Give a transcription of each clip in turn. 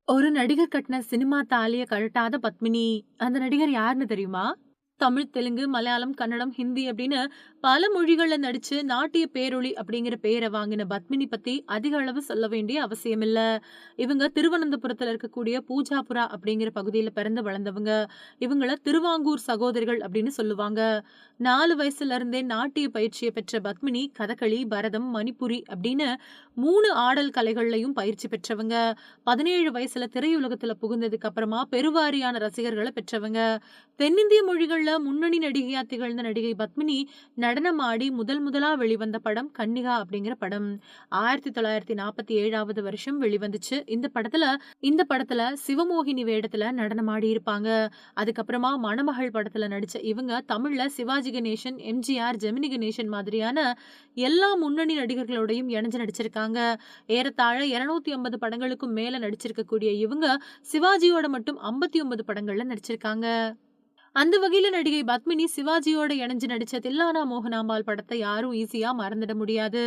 ஒரு நடிகர் கட்டின சினிமா தாலிய கழட்டாத பத்மினி. அந்த நடிகர் யாருன்னு தெரியுமா? தமிழ், தெலுங்கு, மலையாளம், கன்னடம், ஹிந்தி அப்படின்னு பல மொழிகள்ல நடிச்சு நாட்டிய பேரொளி அப்படிங்கிற பேரை வாங்கின பத்மினி பத்தி அதிக அளவு சொல்ல வேண்டிய அவசியம் இல்ல. இவங்க திருவனந்தபுரத்துல இருக்கக்கூடிய பூஜாபுரா அப்படிங்கிற பகுதியில பிறந்து வளர்ந்தவங்க. இவங்கள திருவாங்கூர் சகோதரிகள் அப்படின்னு சொல்லுவாங்க. 4 வயசுல இருந்தே நாட்டிய பயிற்சியை பெற்ற பத்மினி கதகளி, பரதம், மணிப்புரி அப்படின்னு 3 ஆடல் கலைகள்லயும் பயிற்சி பெற்றவங்க. 17 வயசுல திரையுலகத்துல புகுந்ததுக்கு அப்புறமா பெருவாரியான ரசிகர்கள பெற்றவங்க. தென்னிந்திய மொழிகள்ல முன்னணி நடிகையா திகழ்ந்த நடிகை பத்மினி நடனம் ஆடி முதல் முதலா வெளிவந்த படம் கன்னிகா அப்படிங்கிற படம். 1947வது வருஷம் வெளிவந்துச்சு. இந்த படத்துல சிவமோகினி வேடத்துல நடனம் ஆடி இருப்பாங்க. அதுக்கப்புறமா மணமகள் படத்துல நடிச்ச இவங்க தமிழ்ல சிவாஜி கணேசன், எம்ஜிஆர், ஜெமினி கணேசன் மாதிரியான எல்லா முன்னணி நடிகர்களோடையும் இணைஞ்சு நடிச்சிருக்காங்க. ஏறத்தாழ 250 படங்களுக்கும் மேல நடிச்சிருக்கக்கூடிய இவங்க சிவாஜியோட மட்டும் 59 படங்கள்ல நடிச்சிருக்காங்க. அந்த வகையில நடிகை பத்மினி சிவாஜியோட இணைஞ்சு நடிச்ச தில்லானா மோகனாம்பாள் படத்தை யாரும் ஈஸியா மறந்துட முடியாது.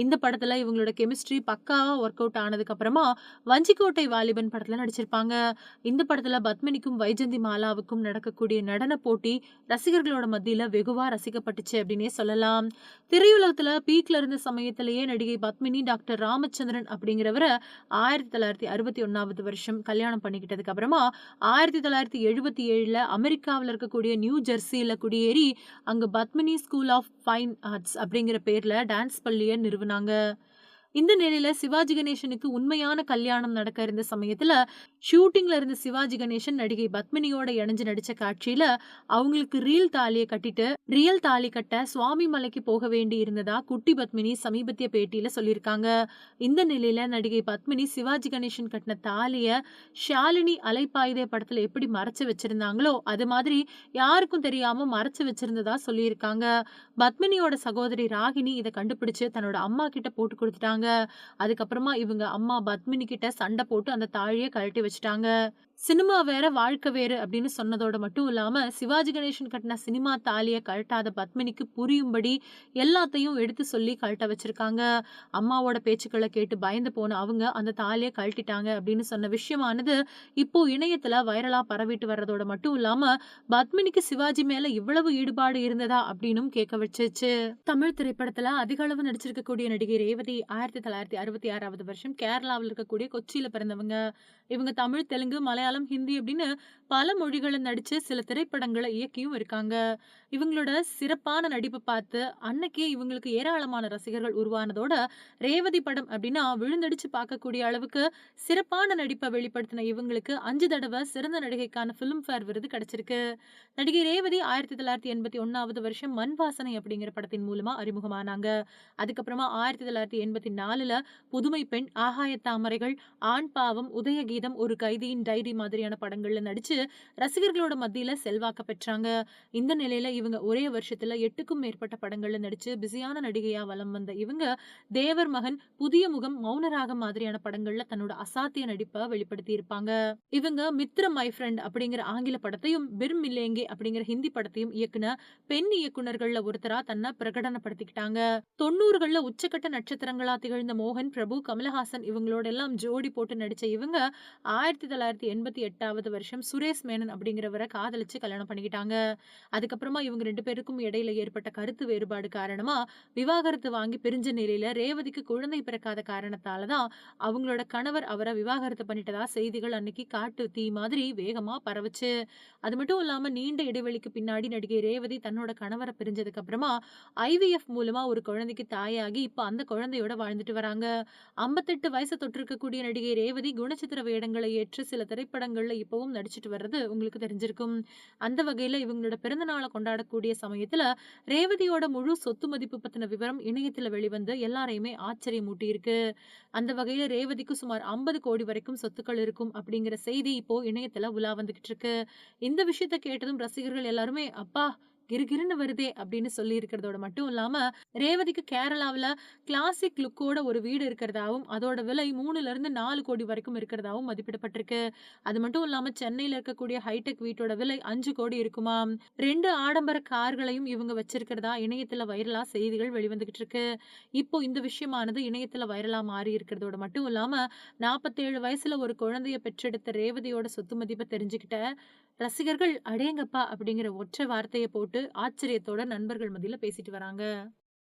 இந்த படத்துல இவங்களோட கெமிஸ்ட்ரி பக்காவா ஒர்க் அவுட் ஆனதுக்கு அப்புறமா வஞ்சிக்கோட்டை வாலிபன் படத்துல நடிச்சிருப்பாங்க. இந்த படத்துல பத்மினிக்கும் வைஜந்தி மாலாவுக்கும் நடக்கக்கூடிய நடன போட்டி ரசிகர்களோட மத்தியில வெகுவா ரசிக்கப்பட்டுச்சு அப்படின்னே சொல்லலாம். திரையுலகத்துல பீக்ல இருந்த சமயத்திலேயே நடிகை பத்மினி டாக்டர் ராமச்சந்திரன் அப்படிங்கிறவரை 1961வது வருஷம் கல்யாணம் பண்ணிக்கிட்டதுக்கு அப்புறமா 1977ல அமெரிக்காவுல இருக்கக்கூடிய நியூ ஜெர்சியில குடியேறி அங்க Padmini school of fine arts அப்படிங்கிற பேர்ல டான்ஸ் பள்ளிய நிறுவுனாங்க. இந்த நிலையில சிவாஜி கணேசனுக்கு உண்மையான கல்யாணம் நடக்க இருந்த சமயத்துல ஷூட்டிங்ல இருந்த சிவாஜி கணேசன் நடிகை பத்மினியோட இணைஞ்சு நடிச்ச காட்சியில அவங்களுக்கு ரியல் தாலி கட்ட சுவாமி மலைக்கு போக வேண்டி இருந்ததா குட்டி பத்மினி சமீபத்திய பேட்டியில சொல்லியிருக்காங்க. இந்த நிலையில நடிகை பத்மினி சிவாஜி கணேசன் கட்டின தாலிய ஷாலினி அலைப்பாயுதே படத்துல எப்படி மறைச்சு வச்சிருந்தாங்களோ அது மாதிரி யாருக்கும் தெரியாம மறைச்சு வச்சிருந்ததா சொல்லியிருக்காங்க. பத்மினியோட சகோதரி ராகினி இத கண்டுபிடிச்சு தன்னோட அம்மா கிட்ட போட்டு கொடுத்துட்டாங்க. அதுக்கப்புறமா இவங்க அம்மா பத்மினி கிட்ட சண்டை போட்டு அந்த தாழிய கழட்டி வச்சுட்டாங்க. சினிமா வேற வாழ்க்கை வேறு அப்படின்னு சொன்னதோட மட்டும் இல்லாம சிவாஜி கணேசன் கட்டின சினிமா தாலிய கழட்டாத பத்மினிக்கு புரியும்படி எல்லாத்தையும் எடுத்து சொல்லி கழட்ட வச்சிருக்காங்க. அம்மாவோட பேச்சுக்களை கேட்டு பயந்து போன அவங்க அந்த தாலிய கழட்டிட்டாங்க அப்படின்னு சொன்ன விஷயமானது இப்போ இணையத்துல வைரலா பரவிட்டு வர்றதோட மட்டும் இல்லாம பத்மினிக்கு சிவாஜி மேல இவ்வளவு ஈடுபாடு இருந்ததா அப்படின்னும் கேட்க வச்சுச்சு. தமிழ் திரைப்படத்துல அதிக அளவு நடிச்சிருக்கக்கூடிய நடிகை ரேவதி 1966வது வருஷம் கேரளாவில் இருக்கக்கூடிய கொச்சியில பிறந்தவங்க. இவங்க தமிழ், தெலுங்கு, மலையாளம், ஹிந்தி அப்படின்னு பல மொழிகளை நடிச்சு சில திரைப்படங்களை இயக்கியும் இருக்காங்க. இவங்களோட சிறப்பான நடிப்பை பார்த்து அன்னைக்கே இவங்களுக்கு ஏராளமான ரசிகர்கள் உருவானதோட ரேவதி படம் அப்படின்னா விழுந்தடிச்சு பார்க்கக்கூடிய அளவுக்கு சிறப்பான நடிப்பை வெளிப்படுத்தின இவங்களுக்கு 5 தடவை சிறந்த நடிகைக்கான பிலிம்ஃபேர் விருது கிடைச்சிருக்கு. நடிகை ரேவதி 1981வது வருஷம் மண் வாசனை அப்படிங்கிற படத்தின் மூலமா அறிமுகமானாங்க. அதுக்கப்புறமா 1984ல புதுமை பெண், ஆகாய தாமரைகள், ஆண் பாவம், உதயகீதம், ஒரு கைதியின் டைரி மாதிரியான படங்கள்ல நடிச்சு ரசிகர்களோட மத்தியில செல்வாக்க பெற்றாங்க. இந்த நிலையில இவங்க ஒரே வருஷத்துல 8க்கும் மேற்பட்ட படங்கள்ல நடிச்சு பிஸியான நடிகையா வலம் வந்த இவங்க தேவர் மகன், புதிய முகம், மௌனராகம் மாதிரியான படங்கள்ல தன்னோட அசாத்திய நடிப்பை வெளிப்படுத்தி இருப்பாங்க. இவங்க மித்ர மை ஃப்ரெண்ட் அப்படிங்கிற ஆங்கில படத்தையும் பிர் மில்லேங்கே அப்படிங்கிற ஹிந்தி படத்தையும் இயக்குன பெண் இயக்குனர்கள்ல ஒருத்தரா தன்னை பிரகடனப்படுத்திக்கிட்டாங்க. 90கள்ல உச்சக்கட்ட நட்சத்திரங்களா திகழ்ந்த மோகன் பிரபு, கமலஹாசன் இவங்களோட எல்லாம் ஜோடி போட்டு நடிச்ச இவங்க 1988வது வருஷம் சுரேஷ் மேனன் அப்படிங்கிறவரை காதலிச்சு கல்யாணம் பண்ணிக்கிட்டாங்க. அதுக்கப்புறமா இவங்க 2 பேருக்கும் இடையில ஏற்பட்ட கருத்து வேறுபாடு காரணமா விவாகரத்து வாங்கி பிரிஞ்ச நிலையில ரேவதிக்கு குழந்தை பிறக்காத காரணத்தாலதான் அவங்களோட கணவர் அவரை விவாகரத்து பண்ணிட்டதா செய்திகள் அன்னைக்கு காட்டு தீ மாதிரி வேகமா பரவுச்சு. அது மட்டும் இல்லாம நீண்ட இடைவெளிக்கு பின்னாடி நடிகை ரேவதி தன்னோட கணவரை பிரிஞ்சதுக்கு அப்புறமா ஐவிஎஃப் மூலமா ஒரு குழந்தைக்கு தாயாகி இப்ப அந்த குழந்தையோட வாழ்ந்துட்டு வராங்க. 58 வயசு தொற்றிருக்கக்கூடிய நடிகை ரேவதி குணச்சித்திர வேடங்களை ஏற்று சில திரைப்படங்கள்ல இப்பவும் நடிச்சிட்டு வர்றது உங்களுக்கு தெரிஞ்சிருக்கும். அந்த வகையில இவங்களோட பிறந்த நாளை கொண்டாடக்கூடிய சமயத்துல ரேவதியோட முழு சொத்து மதிப்பு பத்தின விவரம் இணையத்துல வெளிவந்து எல்லாரையுமே ஆச்சரியமூட்டி இருக்கு. அந்த வகையில ரேவதிக்கு சுமார் 50 கோடி வரைக்கும் சொத்துக்கள் இருக்கும் அப்படிங்கிற செய்தி இப்போ இணையத்துல உலா வந்துகிட்டு இருக்கு. இந்த விஷயத்த கேட்டதும் ரசிகர்கள் எல்லாருமே அப்பா கிறுகிறுன்னு வருதே அப்படின்னு சொல்லி இருக்கிறதோட மட்டும் இல்லாம, ரேவதிக்கு கேரளாவுல கிளாசிக் லுக்கோட ஒரு வீடு இருக்கிறதாவும், அதோட விலை 3லருந்து 4 கோடி வரைக்கும் இருக்கிறதாவும் மதிப்பிடப்பட்டிருக்கு. அது மட்டும் இல்லாம சென்னையில இருக்கக்கூடிய ஹைடெக் வீட்டோட விலை 5 கோடி இருக்குமாம். 2 ஆடம்பர கார்களையும் இவங்க வச்சிருக்கிறதா இணையத்தில வைரலா செய்திகள் வெளிவந்துகிட்டு இருக்கு. இப்போ இந்த விஷயமானது இணையத்தில வைரலா மாறி இருக்கிறதோட மட்டும் இல்லாம, 47 வயசுல ஒரு குழந்தைய பெற்றெடுத்த ரேவதியோட சொத்து மதிப்ப தெரிஞ்சுக்கிட்ட ரசிகர்கள், "அடேங்கப்பா!" அப்படிங்கிற ஒற்றை வார்த்தைய போட்டு ஆச்சரியத்தோட நண்பர்கள் மத்தியில பேசிட்டு வராங்க.